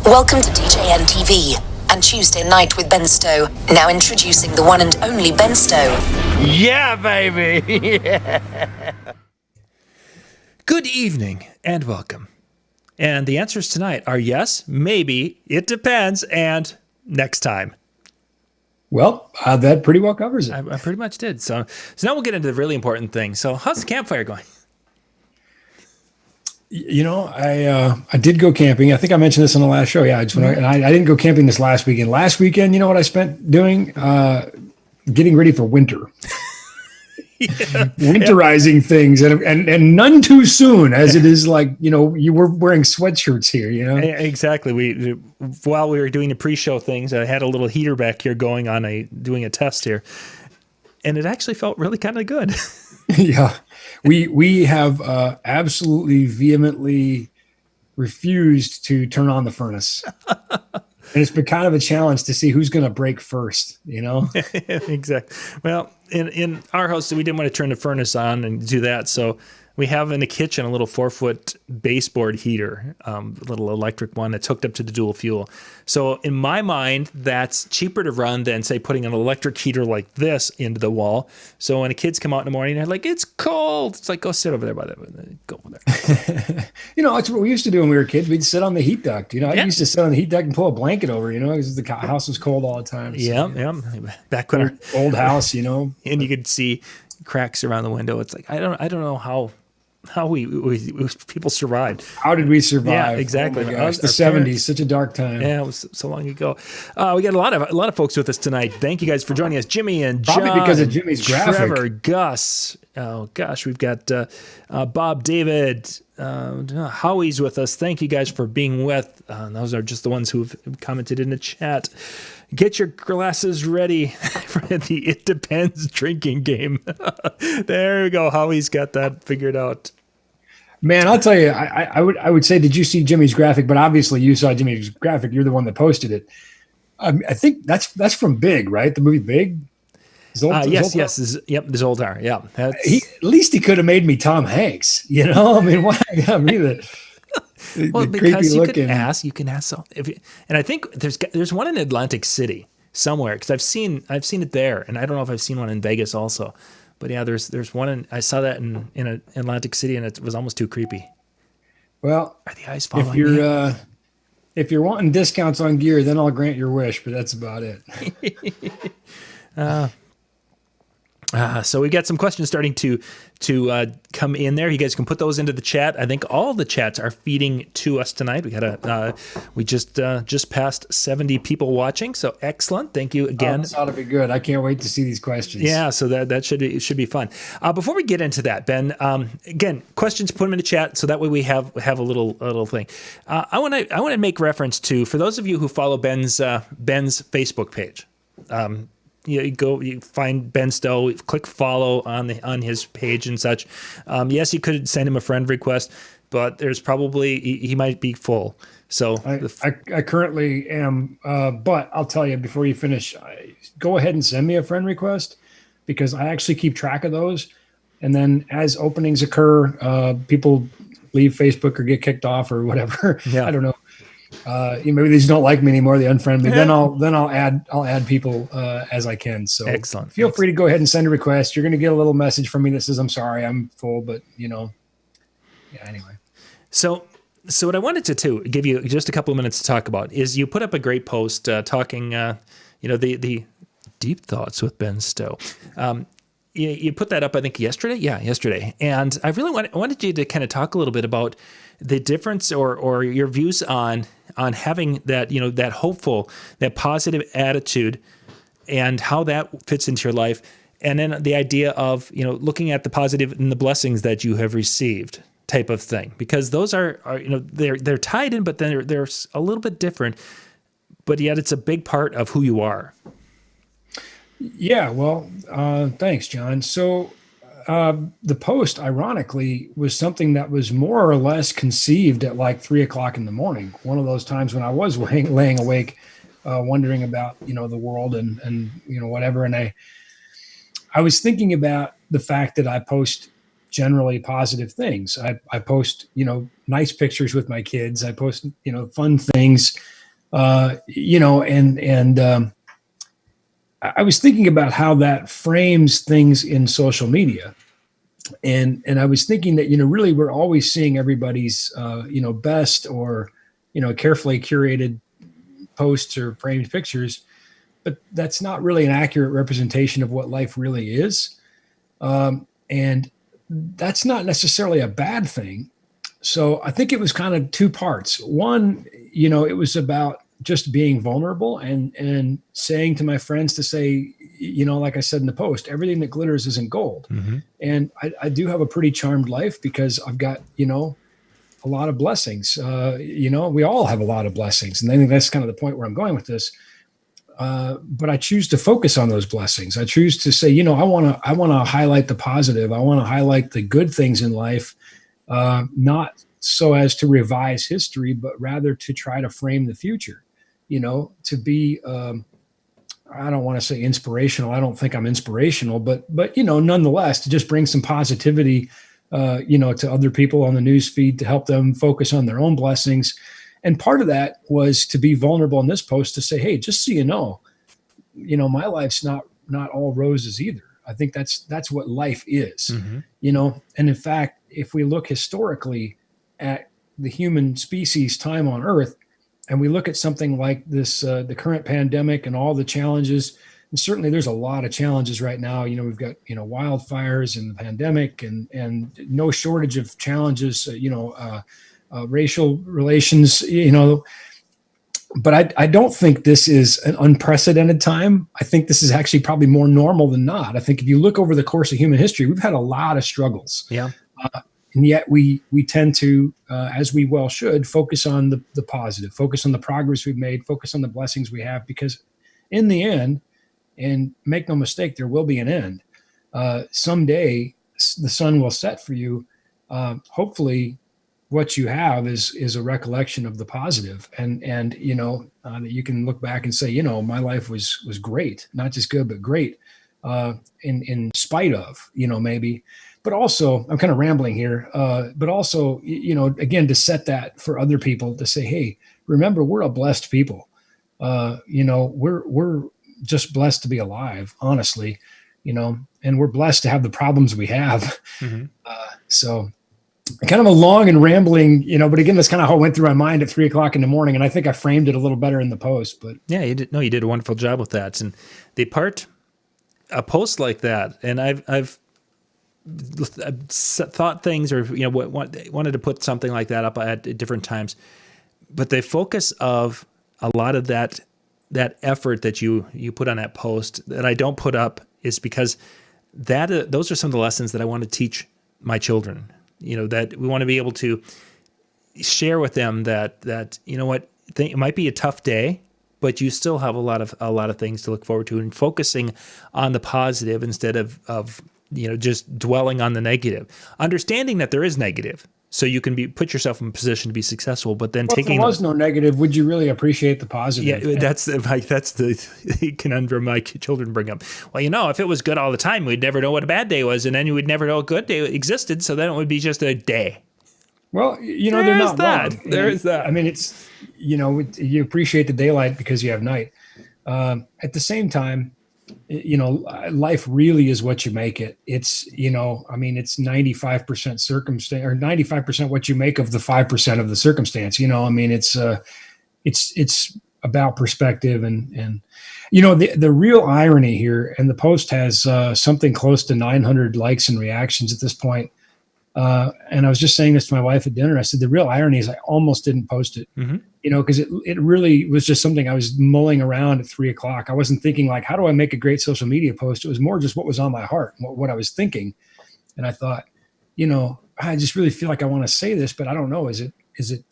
Welcome to DJNTV and Tuesday Night with Ben Stowe. Now introducing the one and only Ben Stowe. Yeah, baby! Yeah. Good evening and welcome. And the answers tonight are yes, maybe, it depends, and next time. Well, that pretty well covers it. I pretty much did. So now we'll get into the really important thing. So how's the campfire going? You know, I did go camping. I think I mentioned this on the last show. Yeah, I didn't go camping this last weekend. Last weekend, you know what I spent doing? Getting ready for winter. Winterizing things and none too soon, as it is like, you know, you were wearing sweatshirts here, you know? Exactly. While we were doing the pre-show things, I had a little heater back here doing a test here, and it actually felt really kind of good. Yeah. We have absolutely vehemently refused to turn on the furnace. And it's been kind of a challenge to see who's going to break first, you know? Exactly. Well, in our house, we didn't want to turn the furnace on and do that. So we have in the kitchen a little 4-foot baseboard heater, a little electric one that's hooked up to the dual fuel. So in my mind, that's cheaper to run than, say, putting an electric heater like this into the wall. So when the kids come out in the morning, they're like, it's cold. It's like, go sit over there by that. Go over there. You know, it's what we used to do when we were kids. We'd sit on the heat duct. You know, I used to sit on the heat duct and pull a blanket over, you know, because the house was cold all the time. So, yeah. Back when our old house, you know. And you could see cracks around the window. It's like, I don't know how we people survived. How did we survive? Yeah, exactly. Oh my gosh, the 70s, such a dark time. Yeah, it was so long ago. We got a lot of folks with us tonight. Thank you guys for joining us, Jimmy and John. Probably because of Jimmy's graphic. Trevor, Gus. Oh gosh, we've got Bob, David, Howie's with us. Thank you guys for being with. Those are just the ones who've commented in the chat. Get your glasses ready for the It Depends drinking game. There we go. Howie's got that figured out. Man, I'll tell you, I would say, did you see Jimmy's graphic? But obviously you saw Jimmy's graphic. You're the one that posted it. I think that's from Big, right? The movie Big? Yes. This old tower. Yeah. At least he could have made me Tom Hanks. You know, I mean, why got me well, because you can ask. And I think there's one in Atlantic City somewhere, because I've seen it there, and I don't know if I've seen one in Vegas also. But yeah, there's one I saw that in Atlantic City, and it was almost too creepy. Well, are the eyes following me? If you're wanting discounts on gear, then I'll grant your wish. But that's about it. So we got some questions starting to come in there. You guys can put those into the chat. I think all the chats are feeding to us tonight. We just passed 70 people watching, so excellent. Thank you again. This ought to be good. I can't wait to see these questions. Yeah, so that should be fun. Before we get into that, Ben, again, questions, put them in the chat so that way we have a little thing. I want to make reference to, for those of you who follow Ben's Facebook page. You find Ben Stowe, click follow on his page and such. Yes, you could send him a friend request, but there's probably he might be full. So I currently am, but I'll tell you before you finish, go ahead and send me a friend request, because I actually keep track of those. And then as openings occur, people leave Facebook or get kicked off or whatever. Yeah. I don't know. Maybe they just don't like me anymore. They unfriend me. Then I'll add people as I can. So excellent. Feel free to go ahead and send a request. You're going to get a little message from me that says, "I'm sorry, I'm full," but yeah. Anyway. So what I wanted to give you just a couple of minutes to talk about is you put up a great post talking, the deep thoughts with Ben Stowe. You put that up, I think, yesterday. Yeah, yesterday. And I really wanted you to kind of talk a little bit about the difference or your views on having that, that hopeful, that positive attitude, and how that fits into your life. And then the idea of, looking at the positive and the blessings that you have received type of thing, because those are they're tied in, but then they're a little bit different, but yet it's a big part of who you are. Yeah, well, thanks, John. So the post, ironically, was something that was more or less conceived at like 3:00 in the morning. One of those times when I was laying awake, wondering about, the world and whatever. And I was thinking about the fact that I post generally positive things. I post, nice pictures with my kids. I post, fun things. I was thinking about how that frames things in social media. And I was thinking that, really we're always seeing everybody's, best or, carefully curated posts or framed pictures, but that's not really an accurate representation of what life really is. And that's not necessarily a bad thing. So I think it was kind of two parts. One, it was about just being vulnerable and saying to my friends to say, like I said in the post, everything that glitters isn't gold. Mm-hmm. And I do have a pretty charmed life because I've got, a lot of blessings. We all have a lot of blessings. And I think that's kind of the point where I'm going with this. But I choose to focus on those blessings. I choose to say, I want to highlight the positive. I want to highlight the good things in life, not so as to revise history, but rather to try to frame the future, to be, I don't want to say inspirational. I don't think I'm inspirational, but nonetheless, to just bring some positivity, to other people on the news feed to help them focus on their own blessings. And part of that was to be vulnerable in this post to say, hey, just so my life's not all roses either. I think that's what life is, Mm-hmm. And in fact, if we look historically at the human species time on Earth, and we look at something like this, the current pandemic and all the challenges, and certainly there's a lot of challenges right now. We've got, wildfires and the pandemic and no shortage of challenges, racial relations, but I don't think this is an unprecedented time. I think this is actually probably more normal than not. I think if you look over the course of human history, we've had a lot of struggles. Yeah. And yet we tend to, as we well should, focus on the positive, focus on the progress we've made, focus on the blessings we have, because in the end, and make no mistake, there will be an end. Someday the sun will set for you. Hopefully what you have is a recollection of the positive, and that you can look back and say, my life was great, not just good, but great, in spite of, maybe. But also, I'm kind of rambling here, but also, again, to set that for other people to say, hey, remember, we're a blessed people. We're just blessed to be alive, honestly, and we're blessed to have the problems we have. Mm-hmm. So kind of a long and rambling, but again, that's kind of how it went through my mind at 3:00 in the morning. And I think I framed it a little better in the post, but yeah, you did a wonderful job with that. And a post like that, and I've thought things, or wanted to put something like that up at different times, but the focus of a lot of that effort that you put on that post that I don't put up is because those are some of the lessons that I want to teach my children. That we want to be able to share with them that it might be a tough day, but you still have a lot of things to look forward to, and focusing on the positive instead of just dwelling on the negative, understanding that there is negative, so you can put yourself in a position to be successful. But then if there was no negative, would you really appreciate the positive? Yeah, that's the conundrum my children bring up. Well, if it was good all the time, we'd never know what a bad day was, and then you would never know a good day existed. So then it would be just a day. Well, they're not wrong. There is that. I mean, it's you appreciate the daylight because you have night. At the same time, life really is what you make it. It's, it's 95% circumstance, or 95% what you make of the 5% of the circumstance. It's about perspective and the real irony here, and the post has something close to 900 likes and reactions at this point. And I was just saying this to my wife at dinner. I said, the real irony is I almost didn't post it, because it really was just something I was mulling around at 3:00. I wasn't thinking like, how do I make a great social media post? It was more just what was on my heart, what I was thinking. And I thought, I just really feel like I want to say this, but I don't know. Is it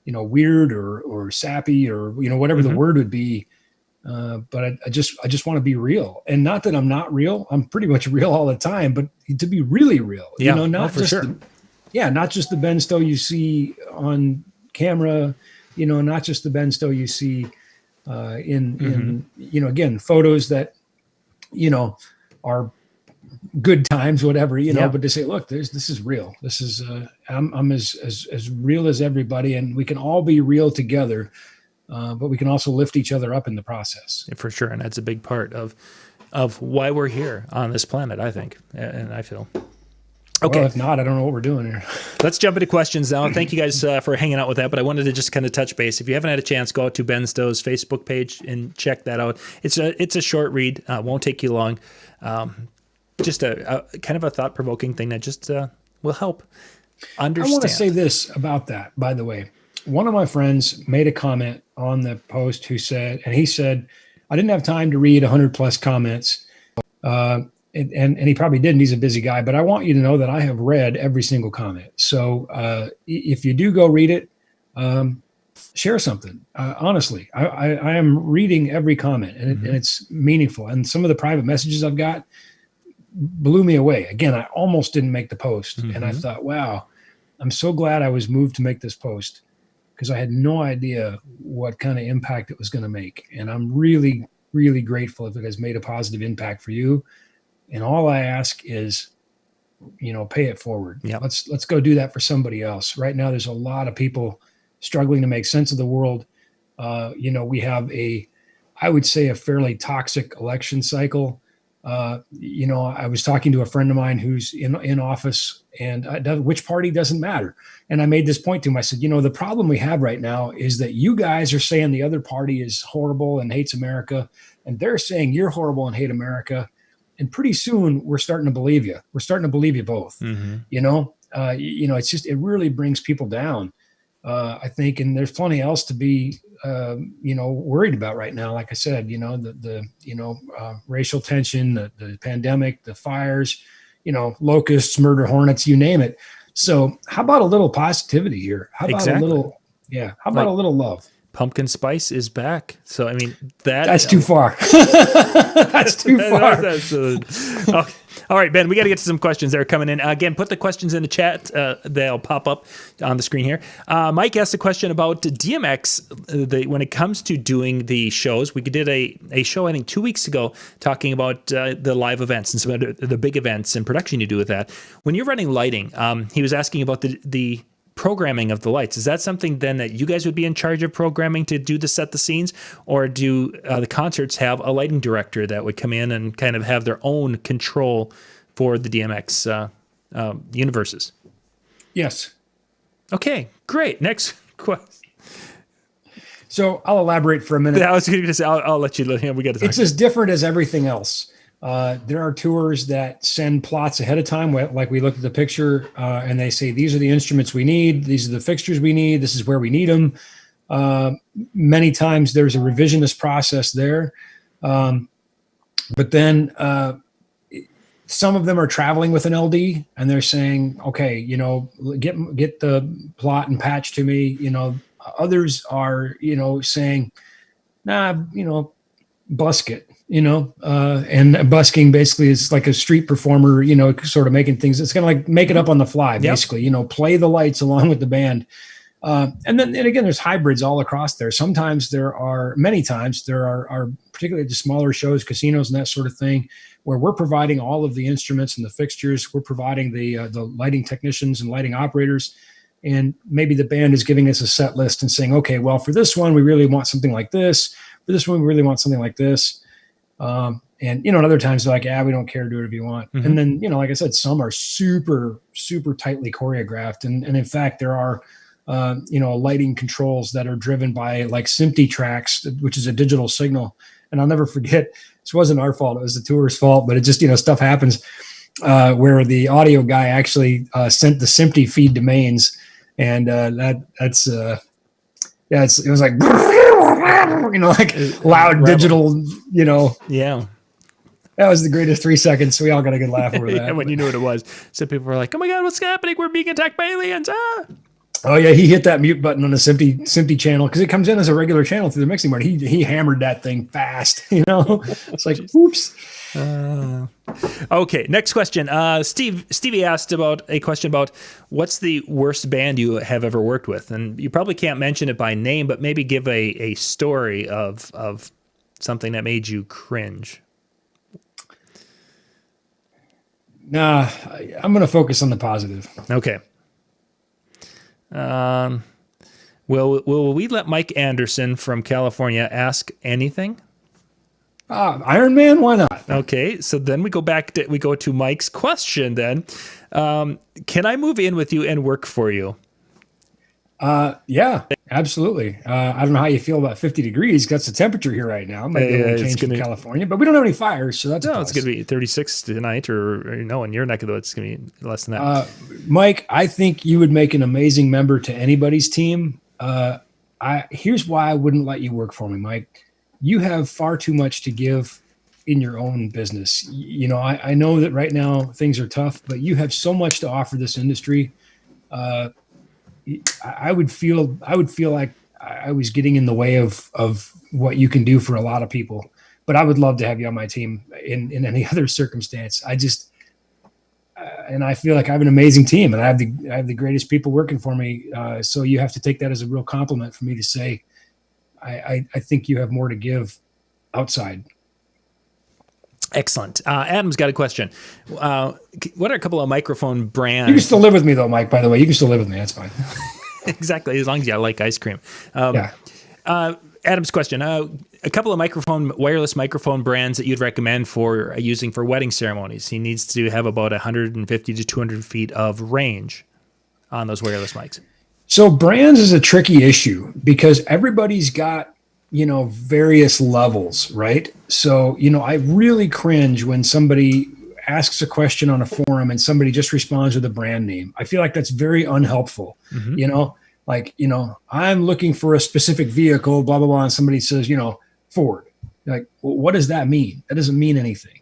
weird or sappy or, whatever the word would be. But I just want to be real, and not that I'm not real. I'm pretty much real all the time, but to be really real, not just not just the Ben Stowe you see on camera, not just the Ben Stowe you see in again, photos that are good times, whatever, but to say, look, this is real. This is I'm as real as everybody, and we can all be real together. but we can also lift each other up in the process. For sure. And that's a big part of why we're here on this planet, I think. And I feel. Okay. Well, if not, I don't know what we're doing here. Let's jump into questions now. Thank you guys for hanging out with that. But I wanted to just kind of touch base. If you haven't had a chance, go out to Ben Stowe's Facebook page and check that out. It's a short read. Won't take you long. Just a kind of a thought-provoking thing that just will help understand. I want to say this about that, by the way. One of my friends made a comment on the post he said, I didn't have time to read 100 plus comments. And he probably didn't. He's a busy guy, but I want you to know that I have read every single comment. So if you do go read it, share something. Honestly, I am reading every comment, and it's meaningful. And some of the private messages I've got blew me away. Again, I almost didn't make the post, and I thought, wow, I'm so glad I was moved to make this post because I had no idea what kind of impact it was going to make. And I'm really, really grateful if it has made a positive impact for you. And all I ask is, pay it forward. Yep. Let's go do that for somebody else. Right now, there's a lot of people struggling to make sense of the world. We have I would say a fairly toxic election cycle. I was talking to a friend of mine who's in office, and which party doesn't matter. And I made this point to him. I said, the problem we have right now is that you guys are saying the other party is horrible and hates America, and they're saying you're horrible and hate America. And pretty soon we're starting to believe you. We're starting to believe you both. It's just, it really brings people down, I think. And there's plenty else to be, worried about right now. Like I said, the racial tension, the pandemic, the fires, locusts, murder hornets, you name it. So how about a little positivity here? How about a little love? Pumpkin spice is back. So, I mean, that's too far. That's too far. Okay. All right, Ben, we got to get to some questions that are coming in. Again, put the questions in the chat. They'll pop up on the screen here. Mike asked a question about DMX. When it comes to doing the shows, we did a show, I think, 2 weeks ago, talking about the live events and some of the big events and production you do with that. When you're running lighting, he was asking about the programming of the lights. Is that something then that you guys would be in charge of programming to set the scenes, or do the concerts have a lighting director that would come in and kind of have their own control for the DMX universes? Yes. Okay, great. Next question. So I'll elaborate for a minute. Yeah, I was going to say, I'll let you. We got to talk. It's as different as everything else. There are tours that send plots ahead of time, like we look at the picture and they say, these are the instruments we need. These are the fixtures we need. This is where we need them. Many times there's a revisionist process there. But then some of them are traveling with an LD and they're saying, okay, get the plot and patch to me. Others are, saying, nah, busk it. And busking basically is like a street performer, sort of making things, it's kind of like make it up on the fly, basically, play the lights along with the band. And again, there's hybrids all across there. Many times there are particularly the smaller shows, casinos and that sort of thing, where we're providing all of the instruments and the fixtures. We're providing the lighting technicians and lighting operators. And maybe the band is giving us a set list and saying, okay, well, for this one, we really want something like this. For this one, we really want something like this. And other times they're like, we don't care, do whatever you want. And then, like I said, some are super, super tightly choreographed. And in fact, there are, lighting controls that are driven by like SMPTE tracks, which is a digital signal. And I'll never forget, this wasn't our fault. It was the tour's fault, but it just, stuff happens, where the audio guy actually, sent the SMPTE feed to mains. And, it was like, like loud digital, Yeah. That was the greatest 3 seconds. We all got a good laugh over that. Yeah, when you knew what it was. So people were like, oh my God, what's happening? We're being attacked by aliens. Ah. Oh yeah. He hit that mute button on the SMPTE channel because it comes in as a regular channel through the mixing board. He hammered that thing fast, it's like, oops. Okay. Next question. Stevie asked about a question about what's the worst band you have ever worked with? And you probably can't mention it by name, but maybe give a story of something that made you cringe. Nah, I'm going to focus on the positive. Okay. Will we let Mike Anderson from California ask anything? Iron Man, why not? Okay, so then we go to Mike's question then. Can I move in with you and work for you? Yeah, absolutely. I don't know how you feel about 50 degrees. That's the temperature here right now. It might be a little change from California, but we don't have any fires, so that's a plus. It's going to be 36 tonight, or in your neck of the woods, it's going to be less than that. Mike, I think you would make an amazing member to anybody's team. Here's why I wouldn't let you work for me, Mike. You have far too much to give in your own business. I know that right now things are tough, but you have so much to offer this industry. I would feel like I was getting in the way of what you can do for a lot of people, but I would love to have you on my team in any other circumstance. And I feel like I have an amazing team, and I have the greatest people working for me. So you have to take that as a real compliment for me to say, I think you have more to give outside. Excellent. Adam's got a question. What are a couple of microphone brands? You can still live with me though, Mike, by the way. You can still live with me. That's fine. Exactly. As long as you like ice cream. Yeah. Adam's question. A couple of wireless microphone brands that you'd recommend for using for wedding ceremonies. He needs to have about 150 to 200 feet of range on those wireless mics. So brands is a tricky issue because everybody's got, various levels, right? So, I really cringe when somebody asks a question on a forum and somebody just responds with a brand name. I feel like that's very unhelpful. Mm-hmm. I'm looking for a specific vehicle, blah, blah, blah. And somebody says, Ford. Like, well, what does that mean? That doesn't mean anything.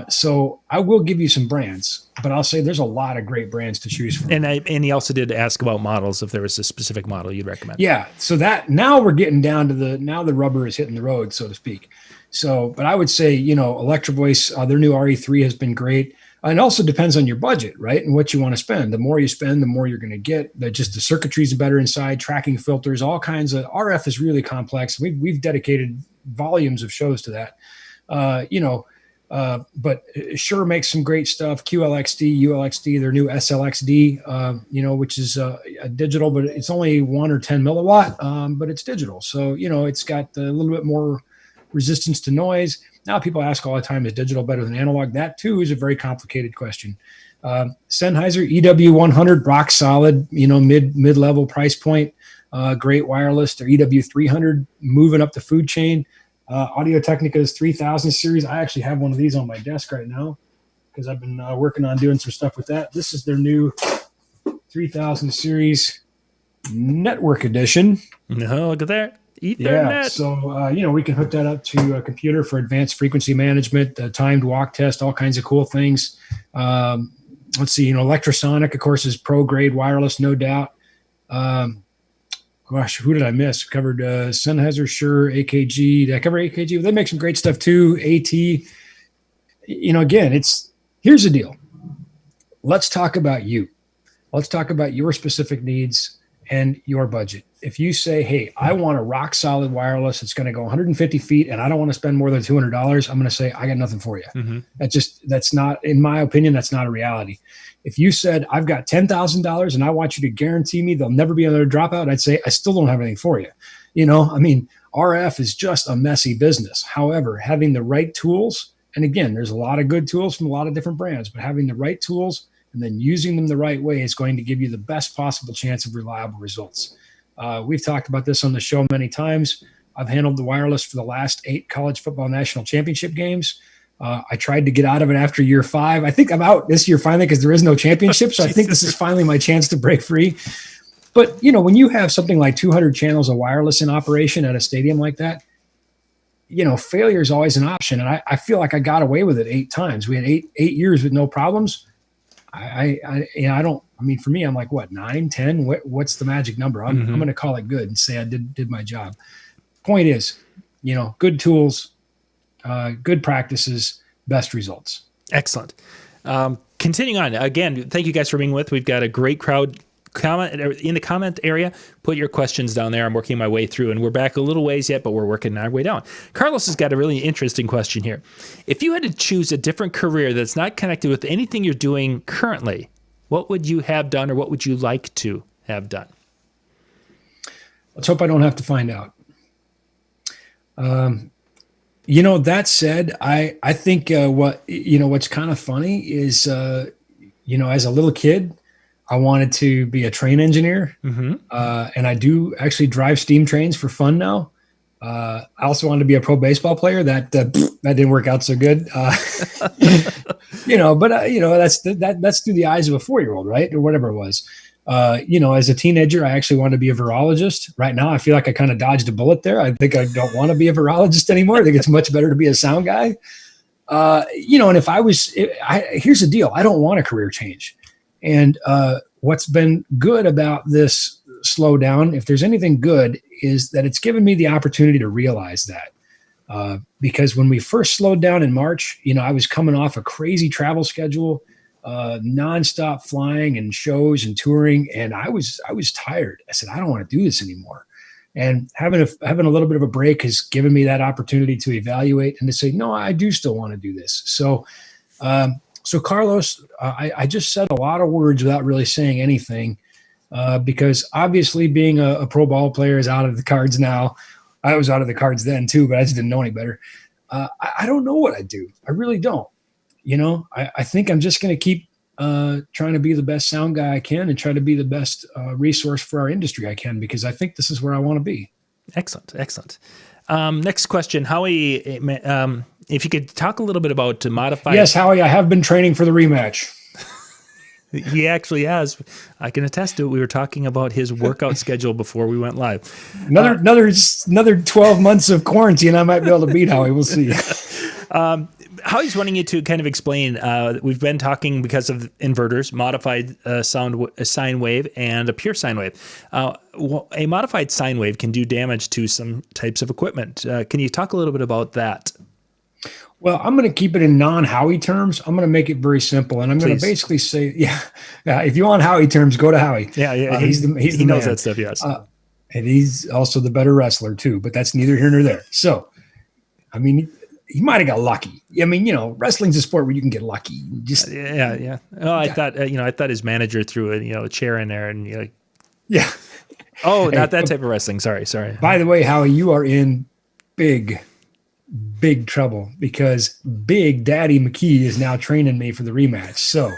So I will give you some brands, but I'll say there's a lot of great brands to choose from. And he also did ask about models, if there was a specific model you'd recommend. Yeah. So that now we're getting down to now the rubber is hitting the road, so to speak. So, but I would say, Electro Voice, their new RE3 has been great. And it also depends on your budget, right? And what you want to spend. The more you spend, the more you're going to get. The circuitry's better inside, tracking filters, all kinds of RF is really complex. We've dedicated volumes of shows to that. But Shure makes some great stuff. QLXD, ULXD, their new SLXD, which is a digital, but it's only 1 or 10 milliwatt, but it's digital. So, it's got a little bit more resistance to noise. Now people ask all the time, is digital better than analog? That too is a very complicated question. Sennheiser EW100, rock solid, mid-level price point, great wireless. Their EW300 moving up the food chain. Audio-Technica's 3000 series. I actually have one of these on my desk right now because I've been working on doing some stuff with that. This is their new 3000 series network edition. No, look at that. Ethernet. Yeah, so, we can hook that up to a computer for advanced frequency management, timed walk test, all kinds of cool things. Let's see, Electrosonic, of course, is pro-grade wireless, no doubt. Gosh, who did I miss? Covered Sennheiser, Shure, AKG. Did I cover AKG? They make some great stuff too. AT. Again, here's the deal. Let's talk about you. Let's talk about your specific needs and your budget. If you say, hey, I want a rock solid wireless, it's going to go 150 feet and I don't want to spend more than $200, I'm going to say, I got nothing for you. Mm-hmm. That's not, in my opinion, that's not a reality. If you said, I've got $10,000 and I want you to guarantee me there'll never be another dropout, I'd say, I still don't have anything for you. RF is just a messy business. However, having the right tools, and again, there's a lot of good tools from a lot of different brands, but having the right tools and then using them the right way is going to give you the best possible chance of reliable results. We've talked about this on the show many times. I've handled the wireless for the last 8 college football national championship games. I tried to get out of it after year 5. I think I'm out this year finally because there is no championship. So I think this is finally my chance to break free. But, when you have something like 200 channels of wireless in operation at a stadium like that, failure is always an option. And I feel like I got away with it 8 times. We had 8 years with no problems. For me, I'm like, what, 9, 10? What's the magic number? I'm going to call it good and say I did my job. Point is, good tools, good practices, best results. Excellent. Continuing on, again, thank you guys for being with. We've got a great crowd. Comment in the comment area. Put your questions down there. I'm working my way through, and we're back a little ways yet, but we're working our way down. Carlos has got a really interesting question here. If you had to choose a different career that's not connected with anything you're doing currently, what would you have done, or what would you like to have done? Let's hope I don't have to find out. That said, I think what's kind of funny is, as a little kid, I wanted to be a train engineer. Mm-hmm. And I do actually drive steam trains for fun now. I also wanted to be a pro baseball player. That didn't work out so good. That's through the eyes of a 4-year-old, right? Or whatever it was. As a teenager, I actually wanted to be a virologist. Right now, I feel like I kind of dodged a bullet there. I think I don't want to be a virologist anymore. I think it's much better to be a sound guy. And if here's the deal, I don't want a career change. And what's been good about this slowdown, if there's anything good, is that it's given me the opportunity to realize that. Because when we first slowed down in March, I was coming off a crazy travel schedule, nonstop flying and shows and touring, and I was tired. I said, I don't want to do this anymore. And having a little bit of a break has given me that opportunity to evaluate and to say, no, I do still want to do this. So Carlos, I just said a lot of words without really saying anything, because obviously being a pro ball player is out of the cards now. I was out of the cards then too, but I just didn't know any better. I don't know what I'd do. I really don't. I think I'm just going to keep trying to be the best sound guy I can and try to be the best resource for our industry I can, because I think this is where I want to be. Excellent. Next question, Howie, if you could talk a little bit about modified. Yes, Howie, I have been training for the rematch. He actually has. I can attest to it. We were talking about his workout schedule before we went live. Another 12 months of quarantine, I might be able to beat Howie. We'll see. Howie's wanting you to kind of explain. We've been talking, because of inverters, modified sine wave and a pure sine wave. A modified sine wave can do damage to some types of equipment. Can you talk a little bit about that? Well, I'm going to keep it in non-Howie terms. I'm going to make it very simple, and I'm going to basically say, if you want Howie terms, go to Howie. Yeah. He knows that stuff. Yes, and he's also the better wrestler too. But that's neither here nor there. So, I mean, he might have got lucky. I mean, wrestling's a sport where you can get lucky. Yeah. Oh, I thought his manager threw a chair in there, and yeah. Oh, not that type of wrestling. Sorry. By the way, Howie, you are in big trouble, because Big Daddy McKee is now training me for the rematch. So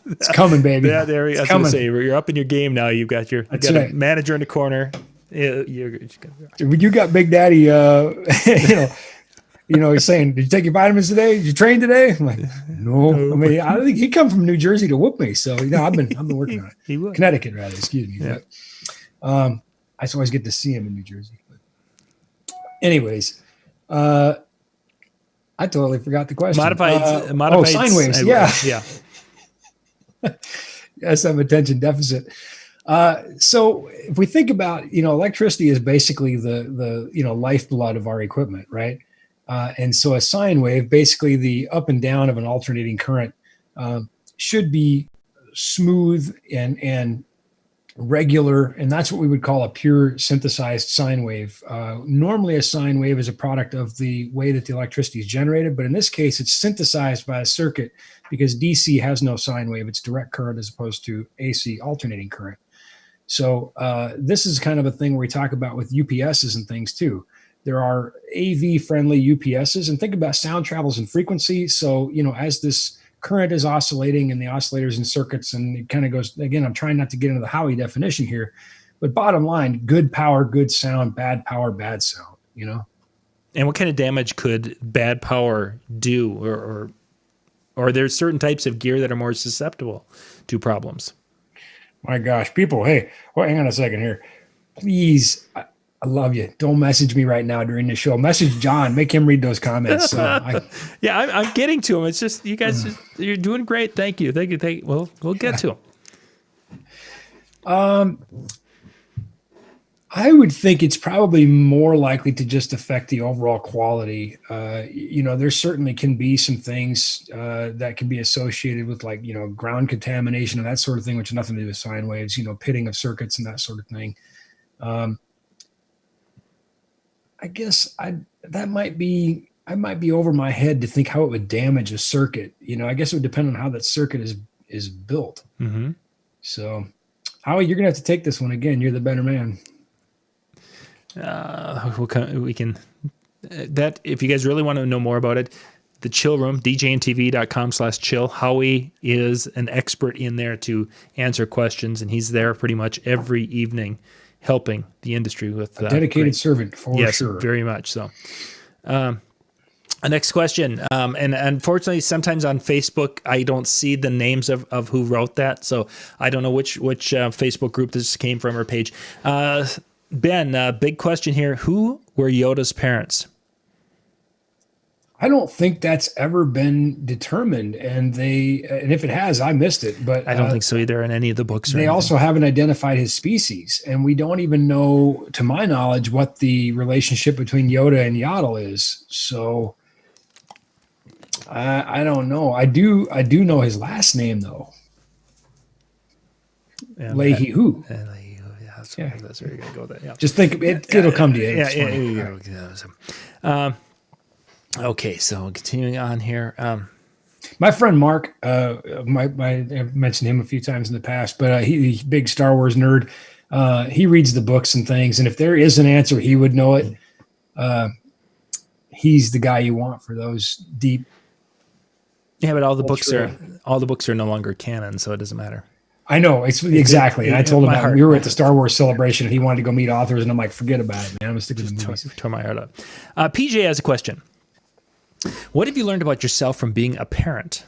it's coming, baby. Yeah, there. I was going to say, you're up in your game now. You've got a manager in the corner. You got Big Daddy. He's saying, "Did you take your vitamins today? Did you train today?" I'm like, "No." I mean, I think he come from New Jersey to whoop me. So I've been working on it. He would. Connecticut, rather. Excuse me. Yeah. But, I just always get to see him in New Jersey. Anyways, I totally forgot the question. Modified sine waves. Yeah. Yes, I'm attention deficit. So if we think about, electricity is basically the lifeblood of our equipment, right? And so a sine wave, basically the up and down of an alternating current, should be smooth and regular, and that's what we would call a pure synthesized sine wave. Normally a sine wave is a product of the way that the electricity is generated, but in this case it's synthesized by a circuit, because DC has no sine wave. It's direct current as opposed to AC alternating current. So this is kind of a thing where we talk about with UPSs and things too. There are AV friendly UPSs, and think about sound travels in frequency. So, as this current is oscillating and the oscillators and circuits, and it kind of goes, again, I'm trying not to get into the Howie definition here, but bottom line, good power, good sound, bad power, bad sound, And what kind of damage could bad power do, or there's certain types of gear that are more susceptible to problems? My gosh, people, hey, well, hang on a second here. Please, I love you. Don't message me right now during the show. Message John. Make him read those comments. Yeah, I'm getting to him. It's just, you guys, you're doing great. Thank you. Well, we'll get to him. I would think it's probably more likely to just affect the overall quality. There certainly can be some things that can be associated with, like, ground contamination and that sort of thing, which has nothing to do with sine waves, pitting of circuits and that sort of thing. I guess I might be over my head to think how it would damage a circuit. I guess it would depend on how that circuit is built. Mm-hmm. So Howie, you're gonna have to take this one again. You're the better man. We can that if you guys really want to know more about it, the chill room, DJNTV.com/chill. Howie is an expert in there to answer questions, and he's there pretty much every evening helping the industry with a dedicated servant for sure. Yes, very much so. Next question. And unfortunately, sometimes on Facebook, I don't see the names of who wrote that. So I don't know which Facebook group this came from or page. Ben, big question here. Who were Yoda's parents? I don't think that's ever been determined. And if it has, I missed it. But I don't think so either in any of the books. They also haven't identified his species. And we don't even know, to my knowledge, what the relationship between Yoda and Yaddle is. So I don't know. I do know his last name though. Leahy Who. Yeah, that's where you're gonna go with that. Yeah. Just think it'll come to you. Yeah. Okay, so continuing on here. My friend Mark, I've mentioned him a few times in the past, but he's a big Star Wars nerd. He reads the books and things, and if there is an answer, he would know it. He's the guy you want for those deep. Yeah, but all the books are no longer canon, so it doesn't matter. I know exactly. And I told him we were at the Star Wars celebration and he wanted to go meet authors, and I'm like, forget about it, man. I'm gonna stick with the movies. Tore my heart up. PJ has a question. What have you learned about yourself from being a parent?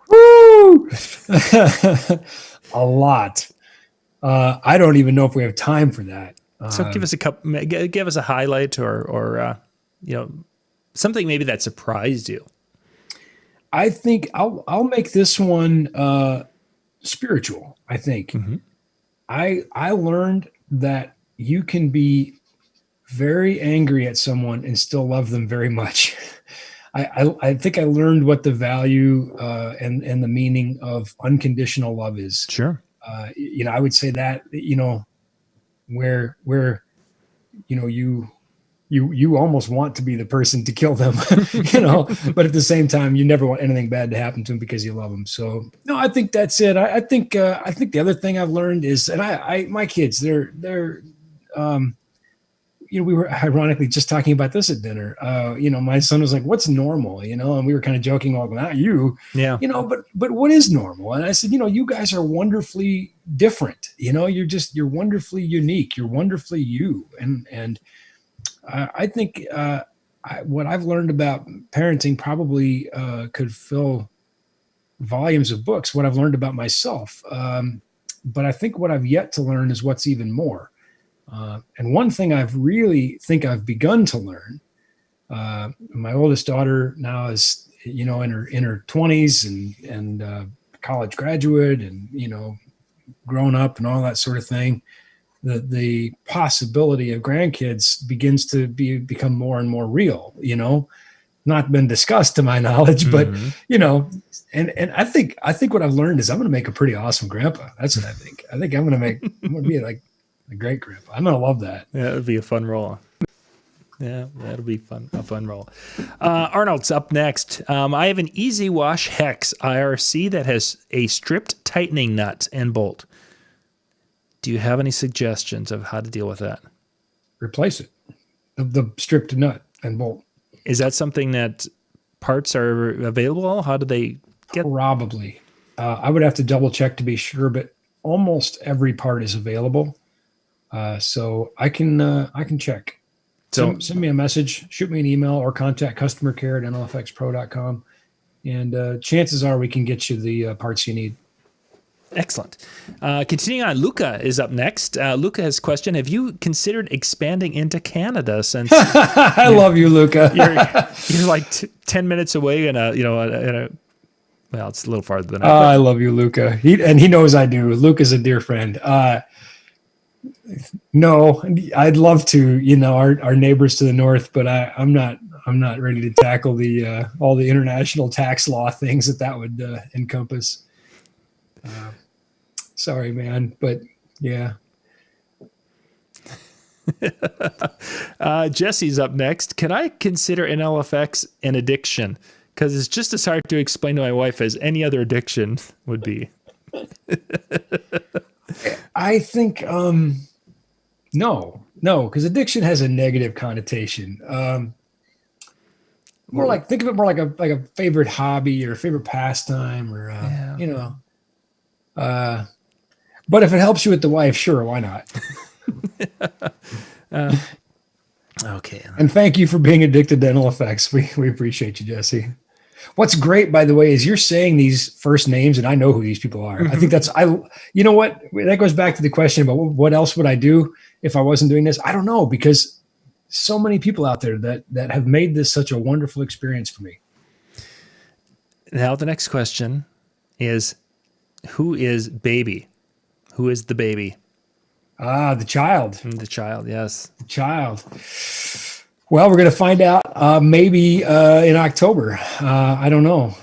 Woo! A lot. I don't even know if we have time for that. So give us a highlight or something maybe that surprised you. I think I'll make this one spiritual. I think I learned that you can be very angry at someone and still love them very much. I think I learned what the value and the meaning of unconditional love is. Sure. I would say that where you almost want to be the person to kill them, but at the same time, you never want anything bad to happen to them because you love them. So no, I think that's it. I think the other thing I've learned is, and my kids, they're we were ironically just talking about this at dinner. My son was like, what's normal? And we were kind of joking, well, not you, but what is normal? And I said, you guys are wonderfully different. You're wonderfully unique. You're wonderfully you. And I think what I've learned about parenting probably could fill volumes of books, what I've learned about myself. But I think what I've yet to learn is what's even more. And one thing I've really think I've begun to learn, my oldest daughter now is, in her 20s and college graduate and, grown up and all that sort of thing. The possibility of grandkids begins to become more and more real, not been discussed to my knowledge, but and I think what I've learned is I'm going to make a pretty awesome grandpa. That's what I think. I think I'm going to be like a great grandpa. I'm going to love that. Yeah, it'd be a fun role. Yeah, that'll be a fun role. Arnold's up next. I have an Easy Wash Hex IRC that has a stripped tightening nut and bolt. Do you have any suggestions of how to deal with that? Replace it. The stripped nut and bolt. Is that something that parts are available? How do they get? Probably. I would have to double check to be sure, but almost every part is available. So I can check. So send me a message, shoot me an email, or contact customer care at nlfxpro.com. And chances are we can get you the parts you need. Excellent. Continuing on, Luca is up next. Luca has a question. Have you considered expanding into Canada since... I love you, Luca. you're like 10 minutes away well, it's a little farther than I love you, Luca. He knows I do. Luca's a dear friend. No, I'd love to, our neighbors to the north, but I'm not ready to tackle all the international tax law things that would encompass. Sorry, man, but yeah. Jesse's up next. Can I consider NLFX an addiction? Because it's just as hard to explain to my wife as any other addiction would be. I think no, because addiction has a negative connotation. More like think of it more like a favorite hobby or a favorite pastime or Yeah. you know. But if it helps you with the wife, sure, why not? Okay. And thank you for being addicted to dental effects. We appreciate you, Jesse. What's great, by the way, is you're saying these first names, and I know who these people are. I think that's You know what? That goes back to the question about what else would I do if I wasn't doing this. I don't know, because so many people out there that have made this such a wonderful experience for me. Now the next question is, who is baby? Who is the baby? The child. The child, yes. The child. Well, we're going to find out maybe in October. I don't know.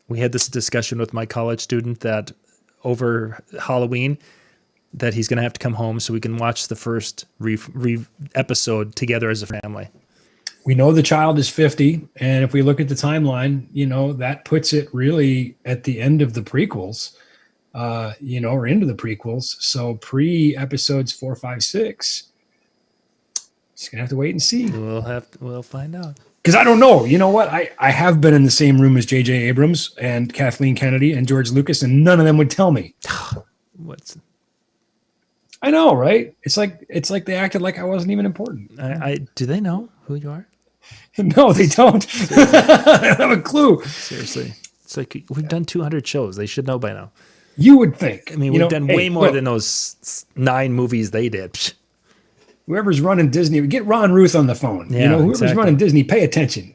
We had this discussion with my college student that over Halloween that he's going to have to come home so we can watch the first episode together as a family. We know the child is 50. And if we look at the timeline, that puts it really at the end of the prequels, or into the prequels. So pre-episodes 4, 5, 6, just going to have to wait and see. We'll find out. Because I don't know. You know what? I have been in the same room as J.J. Abrams and Kathleen Kennedy and George Lucas, and none of them would tell me. I know, right? It's like they acted like I wasn't even important. Do they know who you are? No, they don't. They don't have a clue. Seriously. It's like we've done 200 shows. They should know by now. You would think. I mean, we've done way more than those 9 movies they did. Whoever's running Disney, get Ron Ruth on the phone. Yeah, whoever's running Disney, pay attention.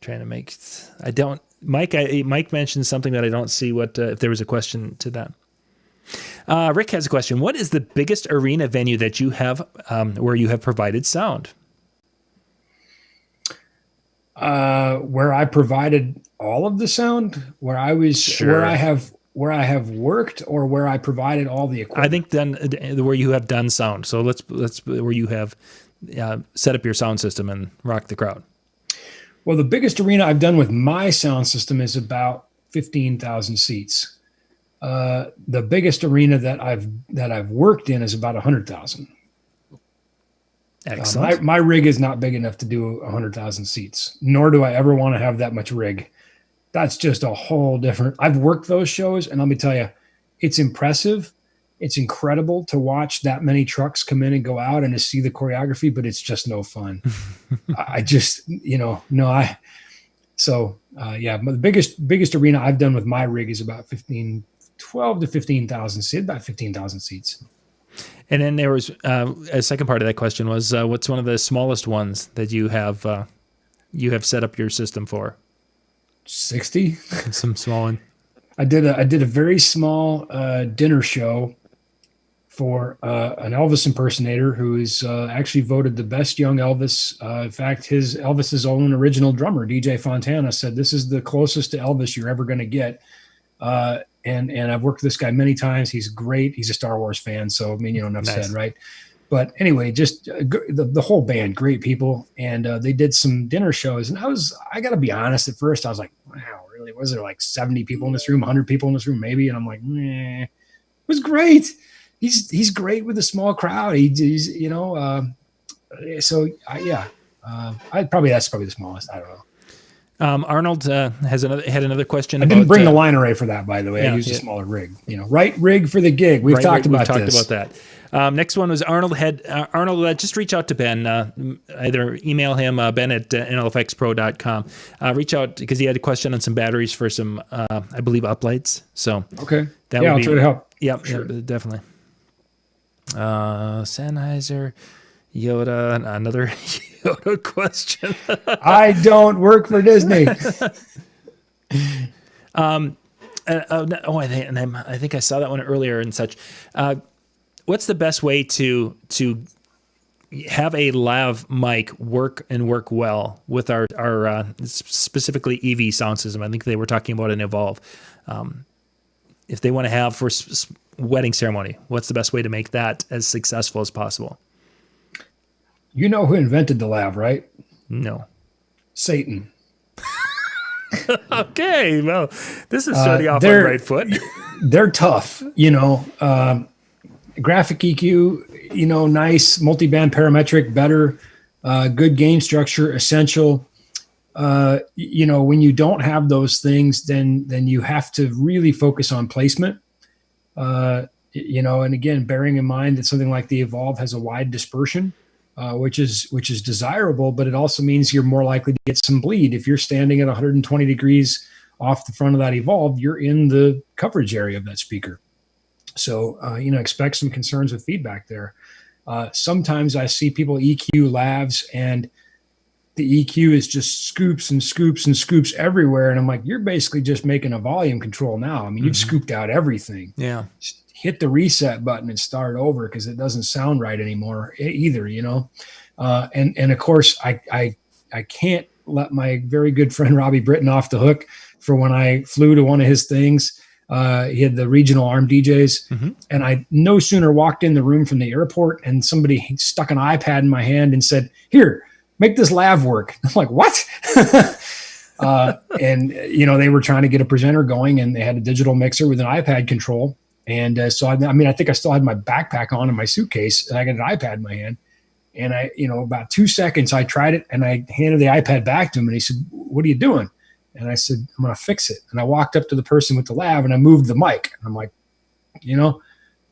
Trying to make. I don't. Mike mentioned something that I don't see. What if there was a question to that? Rick has a question. What is the biggest arena venue that you have where you have provided sound? Where I provided all of the sound, where I was, Sure. where I have worked, or where I provided all the equipment. I think then where you have done sound. So let's where you have set up your sound system and rock the crowd. Well, the biggest arena I've done with my sound system is about 15,000 seats. The biggest arena that I've worked in is about 100,000. Excellent. My rig is not big enough to do 100,000 seats, nor do I ever want to have that much rig. That's just a whole different. I've worked those shows, and let me tell you, it's impressive. It's incredible to watch that many trucks come in and go out and to see the choreography, but it's just no fun. The biggest arena I've done with my rig is about 12 to 15,000 seats, about 15,000 seats. And then there was a second part of that question was, what's one of the smallest ones that you have set up your system for? 60. Some small one. I did a very small dinner show for an Elvis impersonator who is actually voted the best young Elvis. In fact, Elvis's own original drummer, DJ Fontana, said this is the closest to Elvis you're ever going to get. And I've worked with this guy many times. He's great. He's a Star Wars fan, so enough said, right? But anyway, just the whole band, great people, and they did some dinner shows. And I got to be honest. At first, I was like, wow, really? Was there like 70 people in this room, 100 people in this room, maybe? And I'm like, meh. It was great. He's great with a small crowd. That's probably the smallest. I don't know. Arnold had another question. I didn't bring the line array for that, by the way. I used a smaller rig. Right rig for the gig. We've talked about that. Next one was Arnold. Arnold, just reach out to Ben. Either email him, Ben at nlfxpro.com. Reach out because he had a question on some batteries for some, I believe, uplights. So okay, I'll try to help. Yep, sure. Definitely. Sennheiser, Yoda, another Yoda question. I don't work for Disney. I think I saw that one earlier and such. What's the best way to have a lav mic work well with our specifically EV sound system? I think they were talking about an Evolve. If they want to have for wedding ceremony, what's the best way to make that as successful as possible? You know who invented the lav, right? No. Satan. Okay, well, this is starting off on the right foot. They're tough, graphic EQ, nice, multi-band parametric, better, good gain structure, essential. When you don't have those things, then you have to really focus on placement. And again, bearing in mind that something like the Evolve has a wide dispersion, which is desirable, but it also means you're more likely to get some bleed. If you're standing at 120 degrees off the front of that Evolve, you're in the coverage area of that speaker. So, expect some concerns with feedback there. Sometimes I see people EQ lavs and the EQ is just scoops and scoops and scoops everywhere. And I'm like, you're basically just making a volume control now. I mean, you've scooped out everything. Yeah. Just hit the reset button and start over because it doesn't sound right anymore either, And of course, I can't let my very good friend Robbie Britton off the hook for when I flew to one of his things. He had the regional ARM DJs, and I no sooner walked in the room from the airport and somebody stuck an iPad in my hand and said, "Here, make this lav work." I'm like, "What?" And they were trying to get a presenter going, and they had a digital mixer with an iPad control. And so I think I still had my backpack on in my suitcase, and I got an iPad in my hand. And about 2 seconds, I tried it, and I handed the iPad back to him, and he said, "What are you doing?" And I said, "I'm going to fix it." And I walked up to the person with the lav and I moved the mic. And I'm like,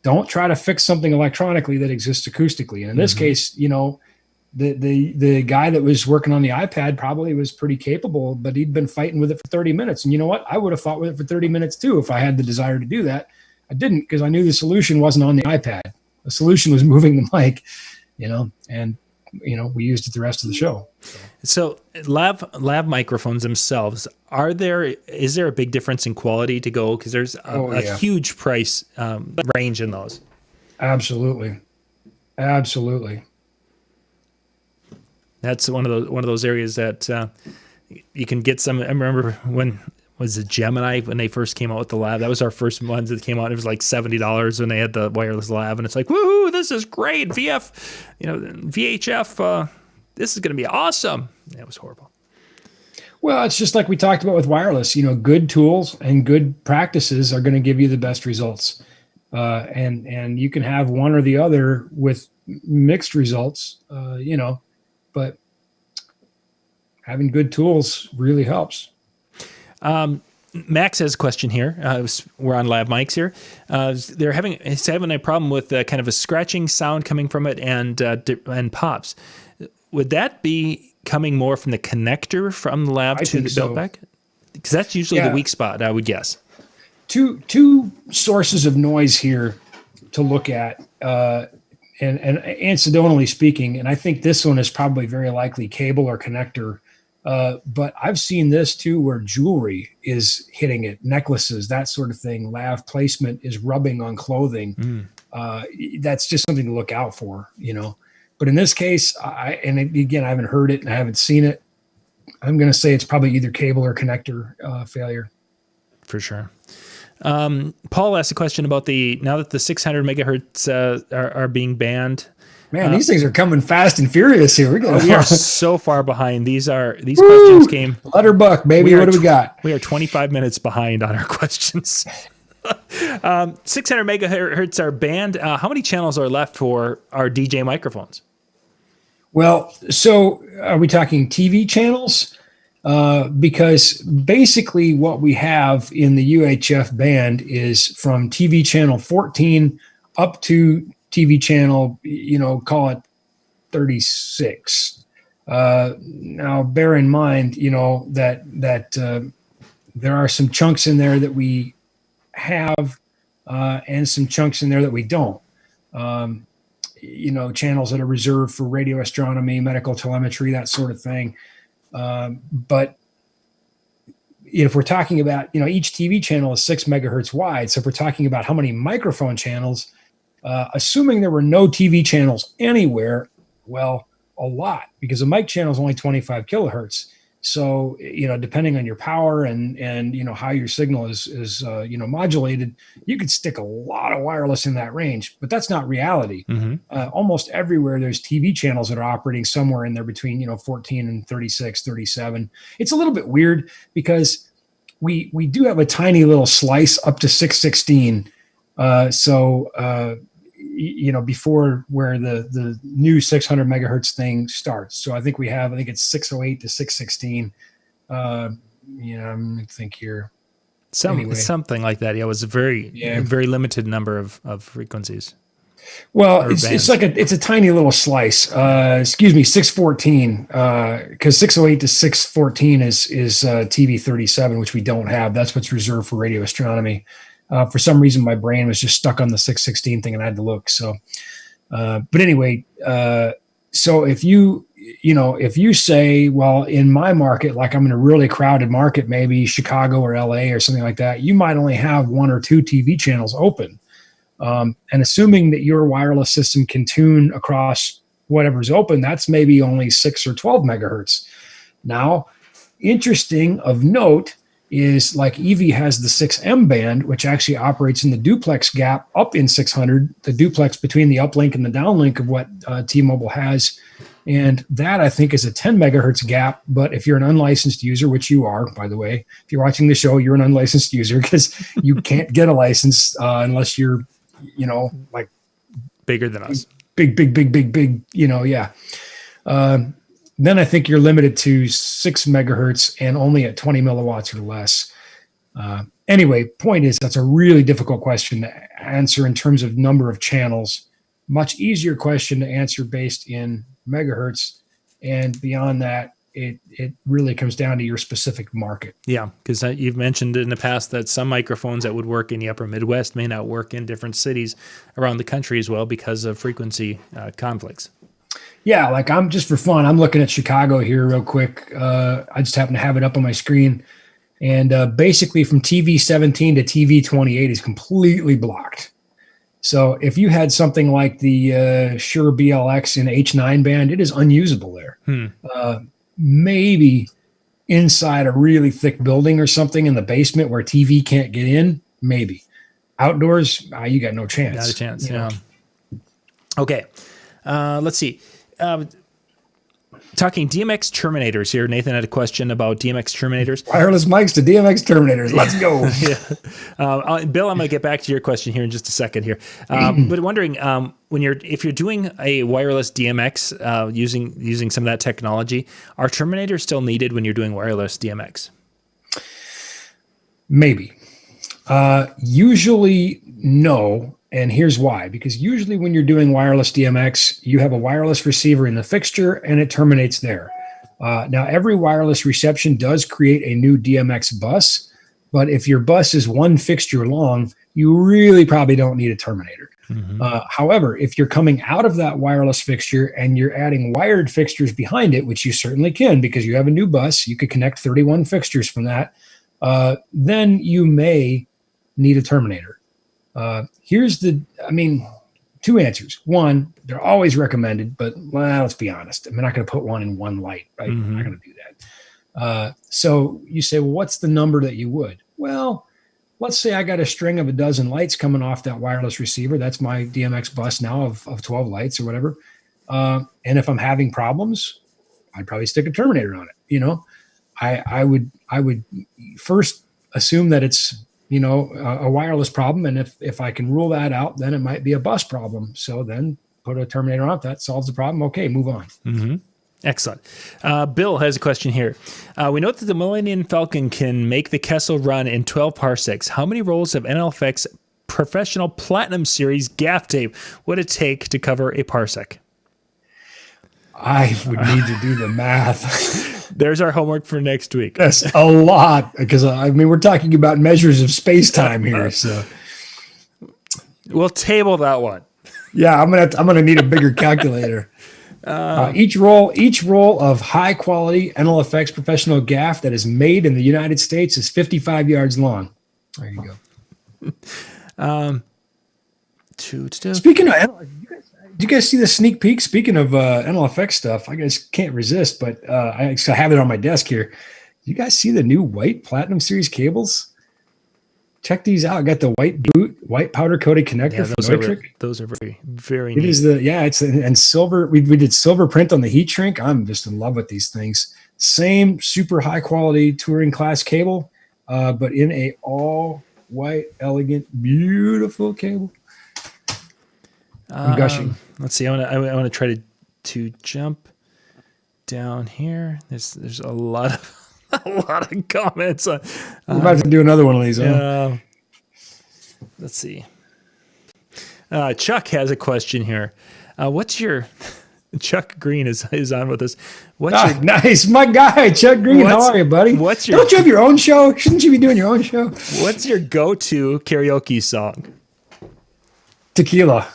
don't try to fix something electronically that exists acoustically. And in this case, the guy that was working on the iPad probably was pretty capable, but he'd been fighting with it for 30 minutes. And you know what? I would have fought with it for 30 minutes too if I had the desire to do that. I didn't, because I knew the solution wasn't on the iPad. The solution was moving the mic, and we used it the rest of the show. So lav microphones themselves, is there a big difference in quality to go? Because there's a huge price range in those. Absolutely. That's one of those areas that you can get some. I remember when was it Gemini when they first came out with the lav? That was our first ones that came out. It was like $70 when they had the wireless lav, and it's like, woohoo, this is great. VHF, this is going to be awesome. It was horrible. Well, it's just like we talked about with wireless. Good tools and good practices are going to give you the best results, and you can have one or the other with mixed results. But having good tools really helps. Max has a question here. We're on lav mics here. He's having a problem with kind of a scratching sound coming from it and pops. Would that be coming more from the connector from the lav to the built back? Because that's usually the weak spot, I would guess. Two sources of noise here to look at, and incidentally speaking, and I think this one is probably very likely cable or connector. But I've seen this too, where jewelry is hitting it, necklaces, that sort of thing. Lav placement is rubbing on clothing. That's just something to look out for, But in this case, I haven't heard it and I haven't seen it. I'm going to say it's probably either cable or connector failure. For sure. Paul asked a question about now that the 600 megahertz are being banned. Man, these things are coming fast and furious here. We are so far behind. These questions came. Letterbuck, baby. What do we got? We are 25 minutes behind on our questions. 600 megahertz are banned. How many channels are left for our DJ microphones? Well, so are we talking TV channels? Because basically what we have in the UHF band is from TV channel 14 up to TV channel, call it 36. Now, bear in mind, that there are some chunks in there that we have, and some chunks in there that we don't. Channels that are reserved for radio astronomy, medical telemetry, that sort of thing. But if we're talking about, each TV channel is 6 megahertz wide. So if we're talking about how many microphone channels, assuming there were no TV channels anywhere, well, a lot, because a mic channel is only 25 kilohertz. So, depending on your power and how your signal is modulated, you could stick a lot of wireless in that range, but that's not reality. Almost everywhere there's TV channels that are operating somewhere in there between 14 and 36, 37. It's a little bit weird because we do have a tiny little slice up to 616. Before where the new 600 megahertz thing starts. So I think it's 608 to 616. I'm going to think here. Something like that. Yeah, it was a very limited number of frequencies. Well, it's a tiny little slice. 614, because 608 to 614 is TV 37, which we don't have. That's what's reserved for radio astronomy. For some reason, my brain was just stuck on the 616 thing, and I had to look. So, but anyway, so if you say, well, in my market, like I'm in a really crowded market, maybe Chicago or LA or something like that, you might only have 1 or 2 TV channels open. And assuming that your wireless system can tune across whatever's open, that's maybe only 6 or 12 megahertz. Now, interesting of note is like EV has the 6M band, which actually operates in the duplex gap up in 600, the duplex between the uplink and the downlink of what T-Mobile has. And that, I think, is a 10 megahertz gap. But if you're an unlicensed user, which you are, by the way, if you're watching the show, you're an unlicensed user because you can't get a license unless you're, like bigger than us. Big, yeah. Then I think you're limited to 6 megahertz and only at 20 milliwatts or less. Anyway, point is that's a really difficult question to answer in terms of number of channels. Much easier question to answer based in megahertz. And beyond that, it really comes down to your specific market. Yeah, because you've mentioned in the past that some microphones that would work in the upper Midwest may not work in different cities around the country as well because of frequency conflicts. Yeah, like I'm just for fun, I'm looking at Chicago here real quick. I just happen to have it up on my screen. And basically from TV 17 to TV 28 is completely blocked. So if you had something like the Shure BLX in H9 band, it is unusable there. Maybe inside a really thick building or something in the basement where TV can't get in, maybe. Outdoors, you got no chance. Not a chance, yeah. Okay, let's see. Talking DMX terminators here. Nathan had a question about DMX terminators. Wireless mics to DMX terminators. Let's go. Bill, I'm going to get back to your question here in just a second here. But wondering if you're doing a wireless DMX using some of that technology, are terminators still needed when you're doing wireless DMX? Maybe. Usually, no. And here's why, because usually when you're doing wireless DMX, you have a wireless receiver in the fixture and it terminates there. Now, every wireless reception does create a new DMX bus, but if your bus is one fixture long, you really probably don't need a terminator. However, if you're coming out of that wireless fixture and you're adding wired fixtures behind it, which you certainly can because you have a new bus, you could connect 31 fixtures from that, then you may need a terminator. Here's two answers. One, they're always recommended, but let's be honest. I'm not going to put one in one light, right? I'm not going to do that. So you say, well, what's the number that you would? Well, let's say I got a string of a dozen lights coming off that wireless receiver. That's my DMX bus now of 12 lights or whatever. And if I'm having problems, I'd probably stick a terminator on it. I would first assume that it's, a wireless problem. And if I can rule that out, then it might be a bus problem. So then put a terminator on it. That solves the problem. Okay, move on. Excellent. Bill has a question here. We note that the Millennium Falcon can make the Kessel run in 12 parsecs. How many rolls of NLFX Professional Platinum Series gaff tape would it take to cover a parsec? I would need to do the math. There's our homework for next week. That's a lot because we're talking about measures of space-time here. So we'll table that one. Yeah, I'm gonna need a bigger calculator. Each roll of high-quality NLFX professional gaff that is made in the United States is 55 yards long. There you go. Speaking of, do you guys see the sneak peek? Speaking of NLFX stuff, I guys can't resist, but I have it on my desk here. You guys see the new white Platinum Series cables? Check these out. I got the white powder coated connector for Neutrik. Those are very, very neat. It is and silver. We did silver print on the heat shrink. I'm just in love with these things. Same super high quality touring class cable, but in a all white, elegant, beautiful cable. I'm gushing. Let's see. I want to try to jump down here. There's a lot of comments. We're about to do another one of these. Let's see. Chuck has a question here. What's your Chuck Green is on with us? Nice, my guy, Chuck Green. How are you, buddy? Don't you have your own show? Shouldn't you be doing your own show? What's your go-to karaoke song? Tequila.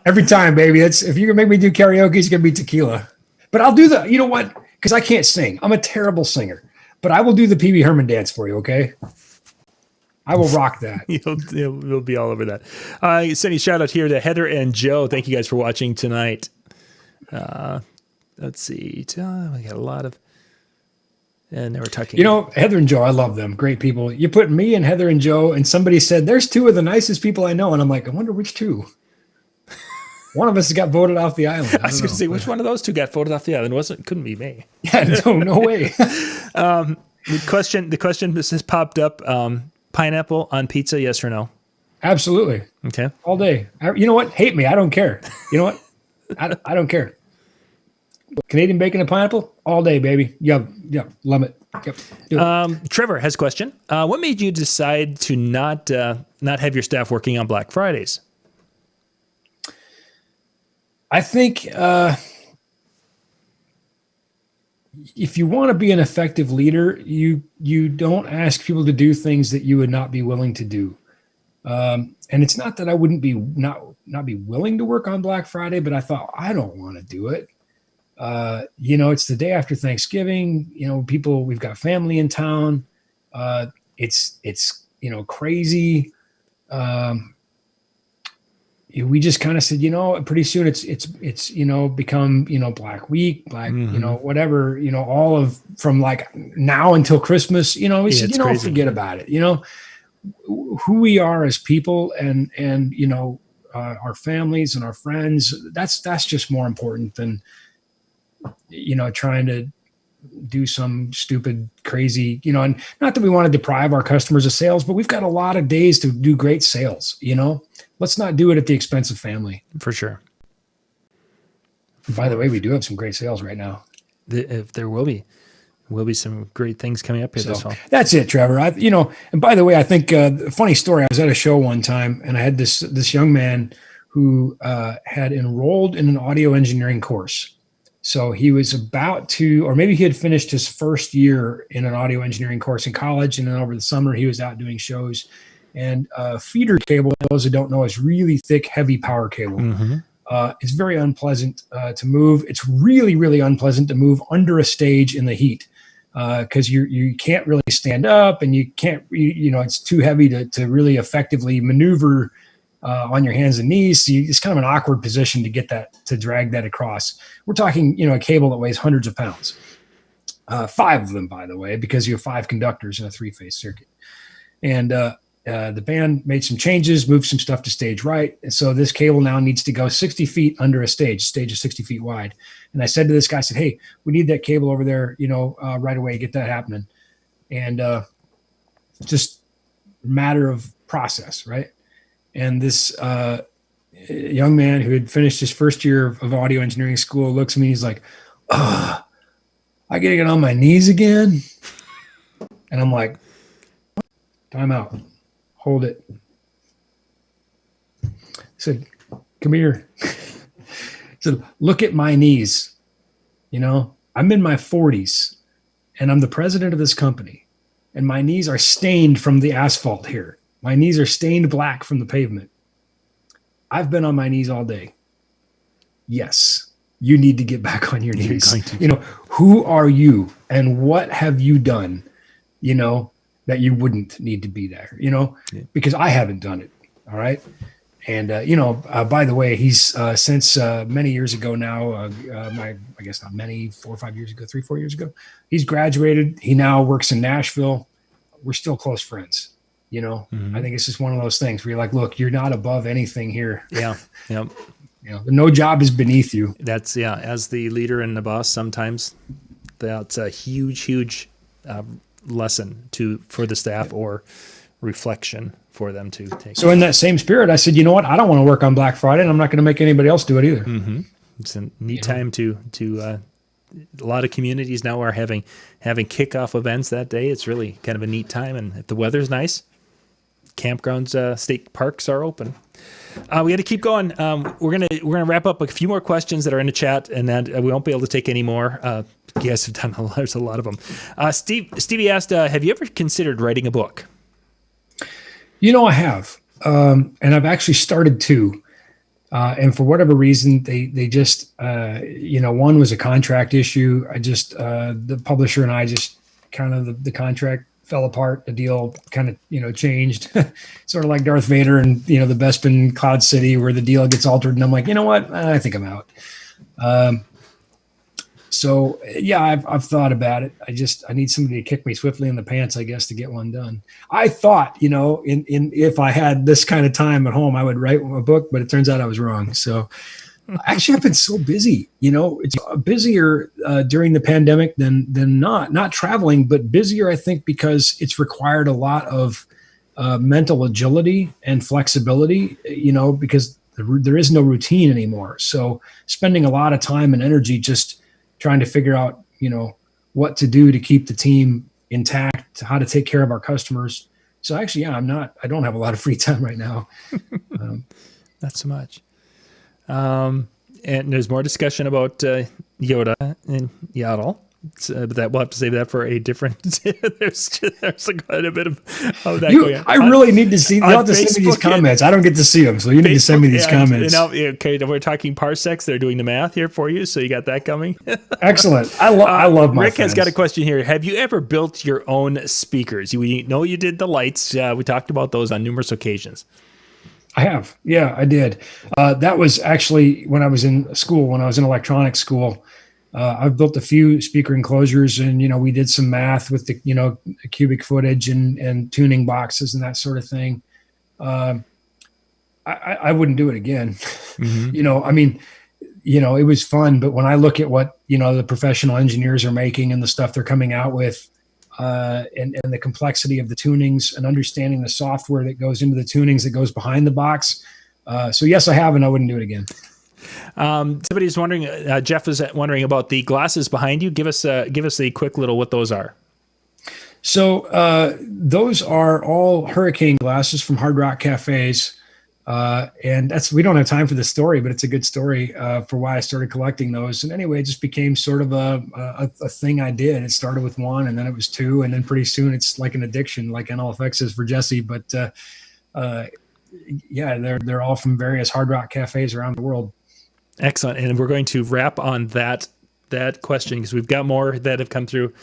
Every time, baby. If you're gonna make me do karaoke, it's gonna be tequila. But I'll do you know what? Because I can't sing. I'm a terrible singer. But I will do the Pee Wee Herman dance for you, okay? I will rock that. You'll be all over that. Sending a shout out here to Heather and Joe. Thank you guys for watching tonight. Let's see. We got a lot of, and they were talking. You know, Heather and Joe, I love them. Great people. You put me and Heather and Joe, and somebody said, there's two of the nicest people I know. And I'm like, I wonder which two. One of us got voted off the island. I was going to say, which one of those two got voted off the island? Couldn't be me. Yeah, no way. The question has popped up. Pineapple on pizza, yes or no? Absolutely. Okay. All day. You know what? Hate me. I don't care. You know what? I don't care. Canadian bacon and pineapple all day, baby. Yep. Love it. Yep. Trevor has a question. What made you decide to not have your staff working on Black Fridays? I think if you want to be an effective leader, you don't ask people to do things that you would not be willing to do. And it's not that I wouldn't be not be willing to work on Black Friday, but I thought I don't want to do it. It's the day after Thanksgiving. We've got family in town. It's crazy. We just kind of said, pretty soon it's become, Black Week, whatever, all of from like now until Christmas, we said, crazy. Forget about it. Who we are as people and our families and our friends, that's just more important than, trying to do some stupid, crazy, and not that we want to deprive our customers of sales, but we've got a lot of days to do great sales, Let's not do it at the expense of family. For sure. By the way, we do have some great sales right now. If there will be some great things coming up here this fall. That's it, Trevor. And by the way, I think a funny story. I was at a show one time, and I had this young man who had enrolled in an audio engineering course. So he was about to, or maybe he had finished his first year in an audio engineering course in college, and then over the summer he was out doing shows. And feeder cable, those who don't know, is really thick, heavy power cable. Mm-hmm. It's very unpleasant to move. It's really, really unpleasant to move under a stage in the heat because you can't really stand up, and you can't, it's too heavy to really effectively maneuver on your hands and knees. So it's kind of an awkward position to drag that across. We're talking, a cable that weighs hundreds of pounds. 5 of them, by the way, because you have 5 conductors in a 3-phase circuit. And the band made some changes, moved some stuff to stage right. And so this cable now needs to go 60 feet under a stage. Stage is 60 feet wide. And I said to this guy, I said, hey, we need that cable over there, right away, get that happening. And just a matter of process, right? And this young man who had finished his first year of audio engineering school looks at me, he's like, I got to get on my knees again. And I'm like, time out. Hold it. I said, come here. I said, look at my knees. I'm in my 40s and I'm the president of this company, and my knees are stained from the asphalt here. My knees are stained black from the pavement. I've been on my knees all day. Yes, you need to get back on your knees. Who are you and what have you done, that you wouldn't need to be there, because I haven't done it. All right. And, by the way, he's since many years ago now, I guess not many, 4 or 5 years ago, 3, 4 years ago, he's graduated. He now works in Nashville. We're still close friends. I think it's just one of those things where you're like, look, you're not above anything here. Yeah. Yep. No job is beneath you. That's, as the leader and the boss, sometimes that's a huge lesson for the staff or reflection for them to take. So in that same spirit, I said, you know what? I don't want to work on Black Friday, and I'm not going to make anybody else do it either. Mm-hmm. It's a neat time to a lot of communities now are having kickoff events that day. It's really kind of a neat time, and if the weather's nice, campgrounds, state parks are open. We got to keep going. We're gonna wrap up a few more questions that are in the chat, and then we won't be able to take any more. You guys have done there's a lot of them. Stevie asked, "Have you ever considered writing a book?" I have, and I've actually started to. And for whatever reason, they just, one was a contract issue. The publisher and I just kind of the contract fell apart. The deal kind of, changed, sort of like Darth Vader and, the Bespin Cloud City where the deal gets altered. And I'm like, you know what? I think I'm out. So yeah, I've thought about it. I need somebody to kick me swiftly in the pants, I guess, to get one done. I thought, if I had this kind of time at home, I would write a book, but it turns out I was wrong. So actually I've been so busy, it's busier during the pandemic than not traveling, but busier, I think, because it's required a lot of mental agility and flexibility, because there is no routine anymore. So spending a lot of time and energy just trying to figure out, what to do to keep the team intact, how to take care of our customers. So actually, I don't have a lot of free time right now. Not so much. And there's more discussion about Yoda and Yaddle. But that we'll have to save that for a different. there's quite a bit of that going on. I really need to see. You'll have to send me these comments. I don't get to see them, so you need to send me these comments. Okay, we're talking parsecs. They're doing the math here for you, so you got that coming. Excellent. I love my Rick friends. Has got a question here. Have you ever built your own speakers? We know you did the lights. We talked about those on numerous occasions. I have. Yeah, I did. That was actually when I was in school. When I was in electronics school. I've built a few speaker enclosures, and we did some math with the cubic footage and tuning boxes and that sort of thing. I wouldn't do it again. Mm-hmm. It was fun, but when I look at what the professional engineers are making and the stuff they're coming out with, and the complexity of the tunings and understanding the software that goes into the tunings that goes behind the box. So yes, I have, and I wouldn't do it again. Somebody's wondering, Jeff is wondering about the glasses behind you. Give us a quick little what those are. So those are all hurricane glasses from Hard Rock Cafes. And we don't have time for the story, but it's a good story for why I started collecting those. And anyway, it just became sort of a thing I did. It started with one, and then it was two, and then pretty soon it's like an addiction, like NLFX is for Jesse. But they're all from various Hard Rock Cafes around the world. Excellent. And we're going to wrap on that question because we've got more that have come through.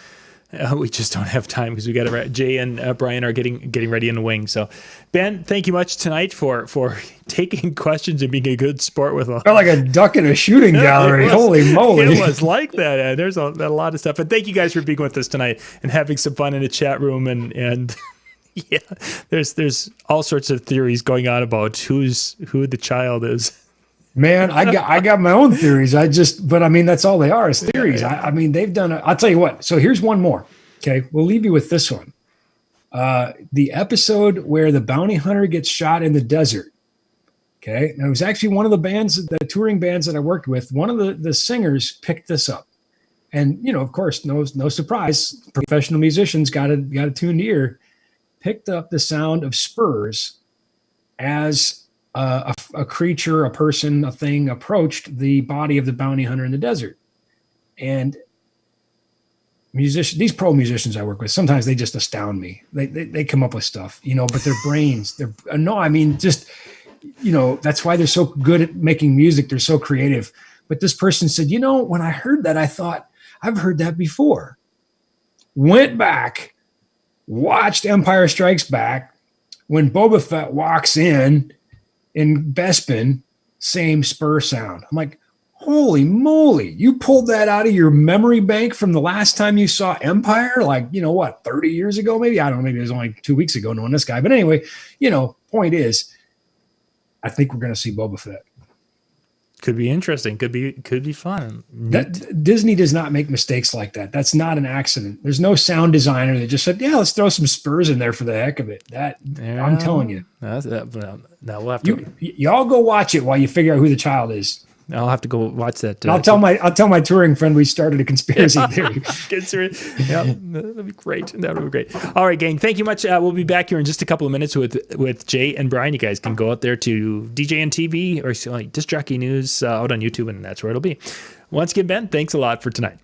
We just don't have time because we got to. Jay and Brian are getting ready in the wing. So, Ben, thank you much tonight for taking questions and being a good sport with us. Felt like a duck in a shooting gallery. Holy moly! It was like that. There's a lot of stuff. And thank you guys for being with us tonight and having some fun in the chat room. And yeah, there's all sorts of theories going on about who the child is. Man, I got my own theories. That's all they are is theories. Yeah. They've done it. I'll tell you what. So here's one more. Okay. We'll leave you with this one. The episode where the bounty hunter gets shot in the desert. Okay. Now it was actually one of the touring bands that I worked with. One of the singers picked this up, and, of course, no surprise, professional musicians got a tuned ear, picked up the sound of spurs as a creature, a person, a thing approached the body of the bounty hunter in the desert. And these pro musicians I work with, sometimes they just astound me. They come up with stuff, but their brains, that's why they're so good at making music. They're so creative. But this person said, when I heard that, I thought, I've heard that before. Went back, watched Empire Strikes Back. When Boba Fett walks in in Bespin, same spur sound. I'm like, holy moly, you pulled that out of your memory bank from the last time you saw Empire? Like, 30 years ago, maybe? I don't know, maybe it was only 2 weeks ago knowing this guy. But anyway, point is, I think we're going to see Boba Fett. Could be interesting. Could be fun. Disney does not make mistakes like that. That's not an accident. There's no sound designer that just said, "Yeah, let's throw some spurs in there for the heck of it." I'm telling you. Now we'll have to. Y'all go watch it while you figure out who the child is. I'll have to go watch that. I'll tell my touring friend we started a conspiracy theory. Yeah, that'd be great. That would be great. All right, gang. Thank you much. We'll be back here in just a couple of minutes with Jay and Brian. You guys can go out there to DJNTV or Disc Jockey News out on YouTube, and that's where it'll be. Once again, Ben, thanks a lot for tonight.